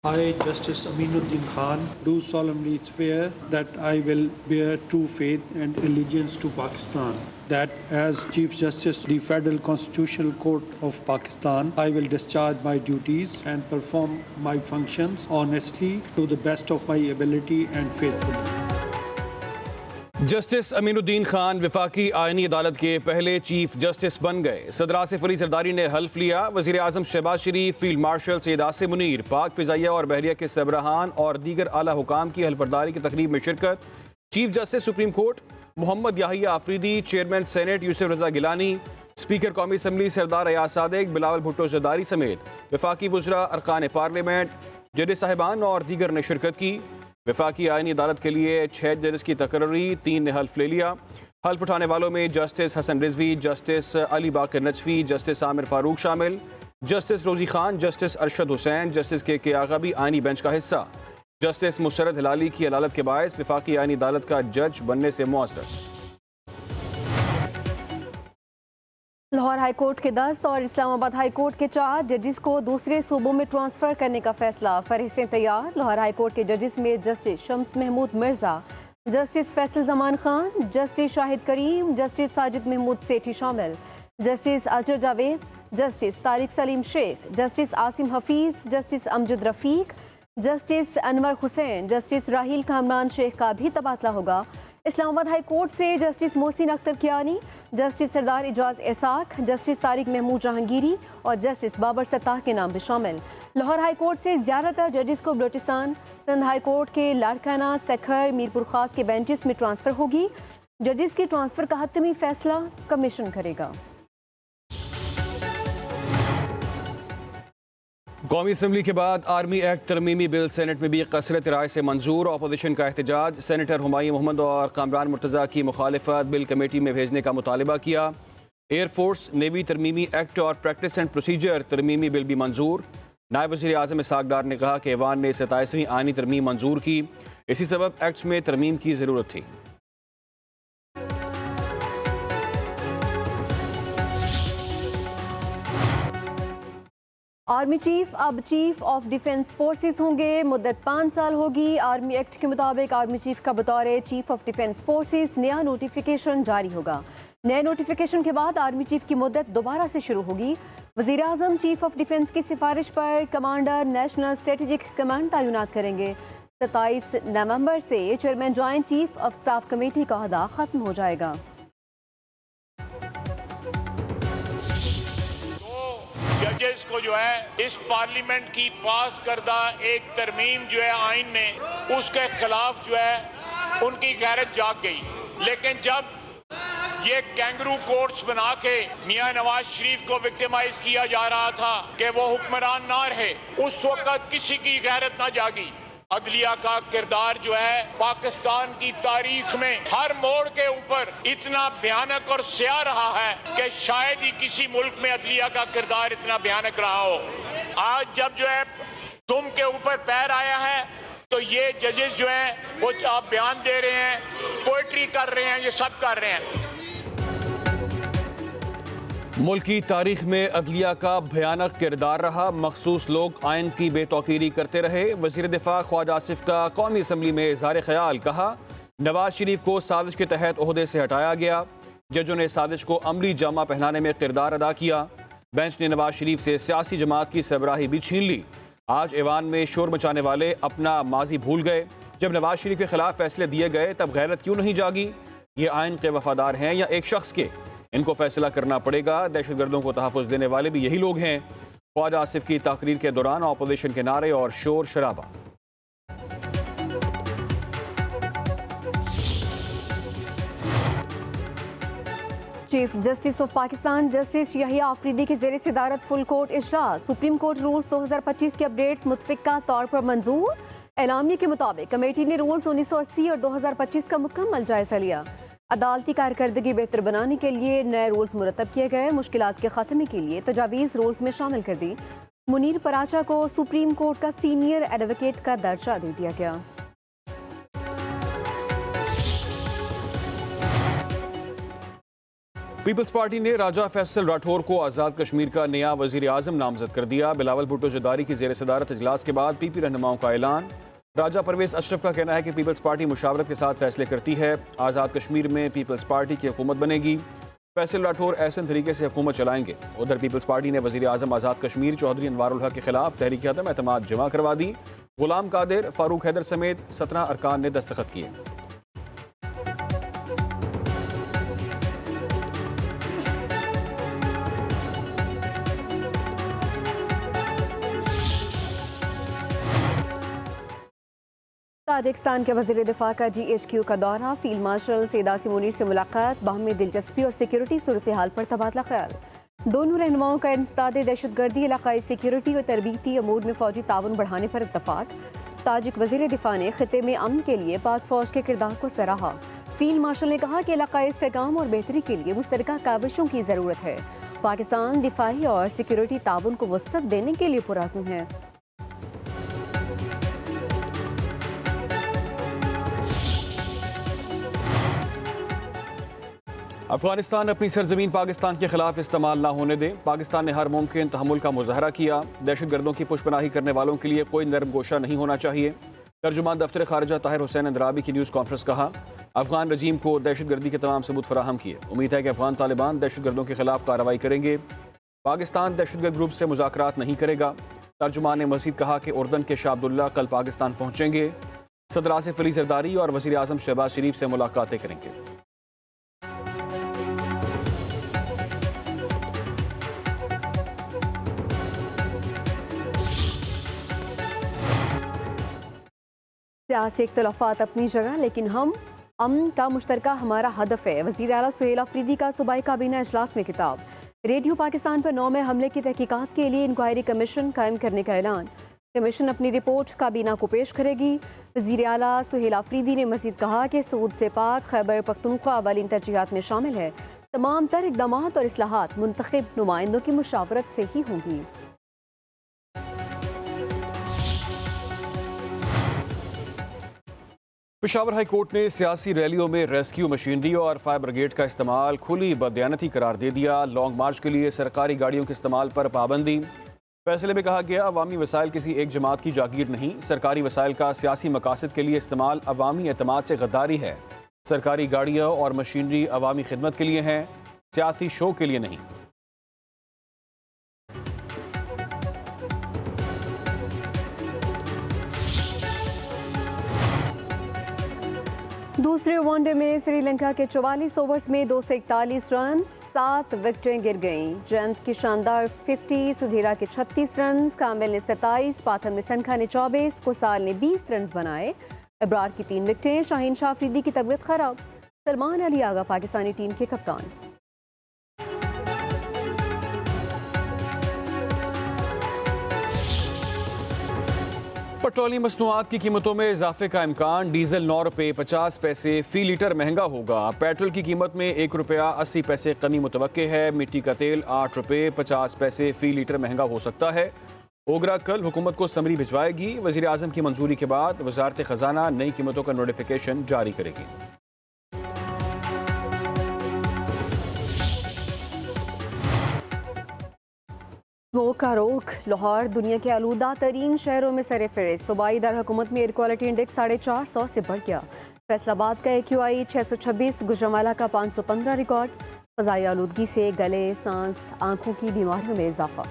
I, Justice Aminuddin Khan, do solemnly swear that I will bear true faith and allegiance to Pakistan, that as Chief Justice of the Federal Constitutional Court of Pakistan, I will discharge my duties and perform my functions honestly to the best of my ability and faithfully. Justice Aminuddin Khan वफाकी आईनी अदालत के पहले chief justice बन गए। सदर आसिफ अली जरदारी ने हल्फ लिया। वज़ीर आज़म शहबाज शरीफ, फील्ड मार्शल सैयद आसिम मुनीर, पाक फ़िज़ाइया और बहरिया के सरबराहान और दीगर आला हुकाम की हल्फबरदारी की तकरीब में शिरकत। Chief justice supreme court Mohammad Yahya Afridi, chairman senate Yusuf Raza Gilani, speaker कौमी असम्बली सरदार अयाज सादिक, बिलावल भुट्टो जरदारी समेत वफाकी वज़रा, अरकान पार्लियामेंट, जज साहिबान और दीगर ने शिरकत की। वफाकी आईनी अदालत के लिए 6 जजेस की तकर्री, 3 ने हल्फ ले लिया। हल्फ उठाने वालों में जस्टिस हसन रिजवी, जस्टिस अली बाकर नजफी, जस्टिस आमिर फारूक शामिल, जस्टिस रोजी खान, जस्टिस अरशद हुसैन, जस्टिस के आगा भी आईनी बेंच का हिस्सा। जस्टिस मुसरत हिलाली की अदालत के बायस वफाकी आईनी अदालत का जज बनने से मुआज़रत। लाहौर हाई कोर्ट के 10 और इस्लामाबाद हाई कोर्ट के 4 जजेस को दूसरे सूबों में ट्रांसफ़र करने का फैसला। फहरिस्तें तैयार। लाहौर हाई कोर्ट के जजेस में justice Shams Mahmood Mirza, justice Faisal Zaman Khan, justice Shahid Karim, justice Sajid Mahmood Sethi शामिल, justice Azhar Javed, justice Tariq Saleem Sheikh, justice Asim Hafeez, justice Amjad Rafiq, justice Anwar Hussain, justice Raheel Kamran Sheikh का भी तबादला होगा। इस्लामाबाद हाई कोर्ट से justice Mohsin Akhtar Kayani, justice Sardar Ejaz Ishaq, justice Tariq Mahmood Jahangiri और जस्टिस बाबर सत्ताह के नाम भी शामिल। लाहौर हाई कोर्ट से ज़्यादातर जजेस को बलोचिस्तान, सिंध हाई कोर्ट के लाड़काना, सखर, मीरपुर खास के बेंचेस में ट्रांसफ़र होगी। जजेस की ट्रांसफ़र का हतमी फैसला कमीशन करेगा। कौमी असम्बली के बाद आर्मी एक्ट तरमीमी बिल सेनेट में भी कसरत राय से मंजूर। अपोजिशन का एहतजाज। सेनेटर हुमायूं मोहम्मद और कामरान मुर्तज़ा की मुखालिफत। बिल कमेटी में भेजने का मुतालबा किया। एयरफोर्स नेवी तरमीमी एक्ट और प्रैक्टिस एंड प्रोसीजर तरमीमी बिल भी मंजूर। नायब वज़ीर आज़म इसहाक़ डार ने कहा कि ऐवान ने 27वीं आईनी तरमीम मंजूर की, इसी सबब एक्ट्स में तरमीम की ज़रूरत थी। आर्मी चीफ अब चीफ ऑफ डिफेंस फोर्सेस होंगे। मुद्दत 5 साल होगी। आर्मी एक्ट के मुताबिक आर्मी चीफ का बतौर चीफ ऑफ डिफेंस फोर्सेस नया नोटिफिकेशन जारी होगा। नए नोटिफिकेशन के बाद आर्मी चीफ की मुद्दत दोबारा से शुरू होगी। वज़ीर आज़म चीफ ऑफ डिफेंस की सिफारिश पर कमांडर नेशनल स्ट्रेटेजिक कमांड तैनात करेंगे। 27 नवंबर से chairman joint chief of staff committee का अहदा खत्म हो जाएगा। जजेस को जो है इस पार्लियामेंट की पास करदा एक तरमीम जो है आइन में, उसके खिलाफ जो है उनकी गैरत जाग गई। लेकिन जब ये कैंगरू कोर्ट्स बना के मियां नवाज शरीफ को विक्टिमाइज किया जा रहा था कि वो हुक्मरान ना रहे, उस वक्त किसी की गैरत ना जागी। अदलिया का किरदार जो है पाकिस्तान की तारीख में हर मोड़ के ऊपर इतना भयानक और स्याह रहा है कि शायद ही किसी मुल्क में अदलिया का किरदार इतना भयानक रहा हो। आज जब जो है तुम के ऊपर पैर आया है तो ये जजेस जो हैं वो आप बयान दे रहे हैं, पोइट्री कर रहे हैं, ये सब कर रहे हैं। मुल्क की तारीख में अदलिया का भयानक किरदार रहा। मखसूस लोग आइन की बेतौकीरी करते रहे। वज़ीर दिफा ख्वाजा आसिफ का कौमी असम्बली में इज़हार ख्याल। कहा, नवाज शरीफ को साजिश के तहत ओहदे से हटाया गया। जजों ने साजिश को अमली जामा पहनाने में किरदार अदा किया। बेंच ने नवाज शरीफ से सियासी जमात की सरबराही भी छीन ली। आज ऐवान में शोर मचाने वाले अपना माजी भूल गए। जब नवाज शरीफ के खिलाफ फैसले दिए गए तब गैरत क्यों नहीं जागी? ये आइन के वफादार हैं या एक शख्स के? इनको फैसला करना पड़ेगा। दहशतगर्दों को तहफ़्फ़ुज़ देने वाले भी यही लोग हैं। ख्वाजा आसिफ की तकरीर के दौरान अपोजिशन के नारे और शोर शराबा। Chief justice of Pakistan justice Yahya Afridi की ज़ेर सदारत फुल कोर्ट इजलास। सुप्रीम कोर्ट रूल्स 2025 के अपडेट्स मुतफ़िक़ा तौर पर मंजूर। एलामिया के मुताबिक कमेटी ने रूल्स 1980 और 2025 का मुकम्मल जायजा लिया। अदालती कारकर्दगी बेहतर बनाने के लिए नए रूल्स मुरतब किए गए। मुश्किलात के खात्मे के लिए तजावीज़ रूल्स में शामिल कर दी। मुनीर पराचा को सुप्रीम कोर्ट का सीनियर एडवोकेट का दर्जा दे दिया गया। पीपल्स पार्टी ने राजा फैसल राठौर को आज़ाद कश्मीर का नया वजीर आज़म नामजद कर दिया। बिलावल भुट्टो जरदारी की ज़ेर सदारत इजलास के बाद पीपी रहनुमाओं का ऐलान। राजा परवेज अशरफ का कहना है कि पीपल्स पार्टी मुशावरत के साथ फैसले करती है। आज़ाद कश्मीर में पीपल्स पार्टी की हुकूमत बनेगी। फैसल राठौर ऐसे तरीके से हुकूमत चलाएंगे। उधर पीपल्स पार्टी ने वजीर आज़म आज़ाद कश्मीर चौधरी अनवारुल हक के खिलाफ तहरीक अदम एतमाद जमा करवा दी। गुलाम कादिर, फारूक हैदर समेत 17 अरकान ने दस्तखत किए। ताजिकिस्तान के वज़ीर दिफा का GHQ का दौरा, फील्ड मार्शल सैयद मुनीर से मुलाकात, बाहमी दिलचस्पी और सिक्योरिटी सूरत हाल पर तबादला ख्याल। दोनों रहनुमाओं का इंसदाद दहशतगर्दी, इलाकाई सिक्योरिटी और तरबीती अमूर में फौजी ताउन बढ़ाने पर इत्तफाक। ताजिक वज़ीर दिफा ने खिते में अमन के लिए पाक फौज के किरदार को सराहा। फील्ड मार्शल ने कहा कि इलाकाई इस्तेहकाम और बेहतरी के लिए मुश्तरका काविशों की ज़रूरत है। पाकिस्तान दिफाई और सिक्योरिटी ताउन को वसअत देने के लिए पुरअज़्म है। अफगानिस्तान अपनी सरजमीन पाकिस्तान के खिलाफ इस्तेमाल ना होने दे। पाकिस्तान ने हर मुमकिन तहम्मुल का मुजाहरा किया। दहशतगर्दों की पुशपनाही करने वालों के लिए कोई नरम गोशा नहीं होना चाहिए। तर्जुमान दफ्तर खारजा ताहिर हुसैन अंदराबी की न्यूज़ कॉन्फ्रेंस कहा, अफगान रजीम को दहशतगर्दी के तमाम सबूत फराहम किए। उम्मीद है कि अफगान तालिबान दहशतगर्दों के खिलाफ कार्रवाई करेंगे। पाकिस्तान दहशतगर्द ग्रुप से मुज़ाकरात नहीं करेगा। तर्जुमान ने मज़ीद कहा कि उर्दन के शाह अब्दुल्ला कल पाकिस्तान पहुँचेंगे। सदर आसिफ अली जरदारी और वज़ीर आज़म शहबाज शरीफ से मुलाकातें करेंगे। सियासी इख्तलाफात अपनी जगह, लेकिन हम अमन का मुश्तरका हमारा हदफ है। वज़ीर आला सुहेल अफरीदी का सूबाई काबीना इजलास में खिताब। रेडियो पाकिस्तान पर 9 में हमले की तहकीकात के लिए इंक्वायरी कमीशन कायम करने का ऐलान। कमीशन अपनी रिपोर्ट काबीना को पेश करेगी। वज़ीर आला सुहेल अफरीदी ने मज़ीद कहा कि सूद से पाक खैबर पख्तूनख्वा अवलिन तरजीहात में शामिल है। तमाम तर इक़दामात और इस्लाहात मुंतखब नुमाइंदों की मुशावरत से ही होंगी। पेशावर हाई कोर्ट ने सियासी रैलियों में रेस्क्यू मशीनरी और फायर ब्रिगेड का इस्तेमाल खुली बदयानती करार दे दिया। लॉन्ग मार्च के लिए सरकारी गाड़ियों के इस्तेमाल पर पाबंदी। फैसले में कहा गया, अवामी वसाइल किसी एक जमात की जागीर नहीं। सरकारी वसाइल का सियासी मकासद के लिए इस्तेमाल अवामी एतमाद से गद्दारी है। सरकारी गाड़ियाँ और मशीनरी अवामी खिदमत के लिए हैं, सियासी शो के लिए नहीं। दूसरे वनडे में श्रीलंका के 44 ओवर्स में 241 रन, 7 विकेटें गिर गईं। जयंत की शानदार 50, सुधीरा के 36 रन, कामिल ने 27, पाथम निसनखा ने 24, कुसाल ने 20 रन बनाए। इब्रार की 3 विकेटें। शाहीन शाह अफरीदी की तबीयत खराब। सलमान अली आगा पाकिस्तानी टीम के कप्तान। पेट्रोलियम मसनूआत की कीमतों में इजाफे का इम्कान। डीजल 9 रुपये 50 पैसे फी लीटर महंगा होगा। पेट्रोल की कीमत में 1 रुपया 80 पैसे कमी मुतवक्के है। मिट्टी का तेल 8 रुपये 50 पैसे फी लीटर महंगा हो सकता है। ओगरा कल हुकूमत को समरी भिजवाएगी। वज़ीर आज़म की मंजूरी के बाद वज़ारत ख़जाना नई कीमतों का नोटिफिकेशन जारी करेगी। स्मोक का रोक। लाहौर दुनिया के आलूदा तरीन शहरों में सरे फहरिस्त। सूबाई दर हुकूमत में एयर क्वालिटी इंडेक्स 450 से बढ़ गया। फैसलाबाद का AQI 626, गुजरांवाला का 515 रिकॉर्ड। फ़ज़ाई आलूदगी से गले, सांस, आंखों की बीमारियों में इजाफा।